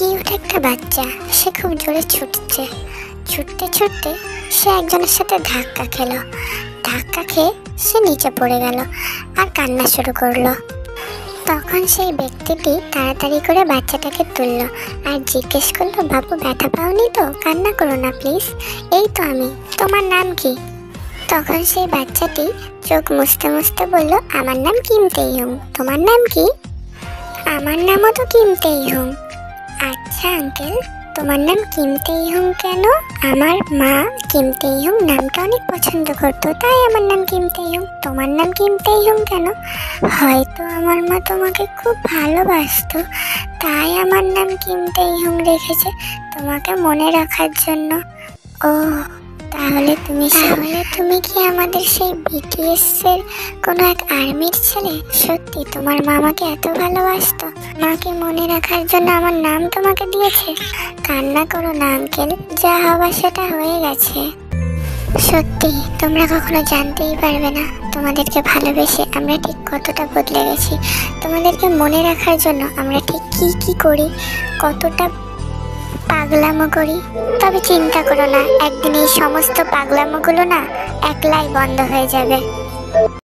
Cute একটা বাচ্চা। সে খুব জোরে ছুটছে। ছুটতে ছুটতে সে একজনের সাথে ধাক্কা খেলো। ধাক্কা খেয়ে সে নিচে পড়ে গেল আর কান্না শুরু করলো। তখন সেই ব্যক্তিটি তাড়াতাড়ি করে বাচ্চাটাকে তুললো আর জিজ্ঞেস করলো, বাবু ব্যথা পাওনি তো? কান্না করো না প্লিজ, এই তো আমি। তোমার নাম কি? তখন সেই বাচ্চাটি চোখ মুছতে মুছতে বলল, আমার নাম কিম তেইহুং। তোমার নাম কি? আমার নামও তো কিম তেইহুং। আচ্ছা আঙ্কেল, তোমার নাম কিম তেইহুং কেন? আমার মা কিম তেইহুং নামটা অনেক পছন্দ করতো, তাই আমার নাম কিম তেইহুং। তোমার নাম কিম তেইহুং কেন? হয়তো আমার মা তোমাকে খুব ভালোবাসতো, তাই আমার নাম কিম তেইহুং রেখেছে, তোমাকে মনে রাখার জন্য। ও, তাহলে তুমি কি আমাদের সেই বিটিএস এর কোনো এক আর্মির ছেলে? সত্যি তোমার মা আমাকে এত ভালোবাসতো, মাকে মনে রাখার জন্য আমার নাম তোমাকে দিয়েছে? কান্না করো না আঙ্কেল, যা হবার সেটা হয়ে গেছে। সত্যি তোমরা কখনো জানতেই পারবে না তোমাদেরকে ভালোবেসে আমরা ঠিক কতটা বদলে গেছি। তোমাদেরকে মনে রাখার জন্য আমরা ঠিক কি কি করি, কতটা পাগলামো করি। তবে চিন্তা করো না, একদিন এই সমস্ত পাগলামোগুলো না একলাই বন্ধ হয়ে যাবে।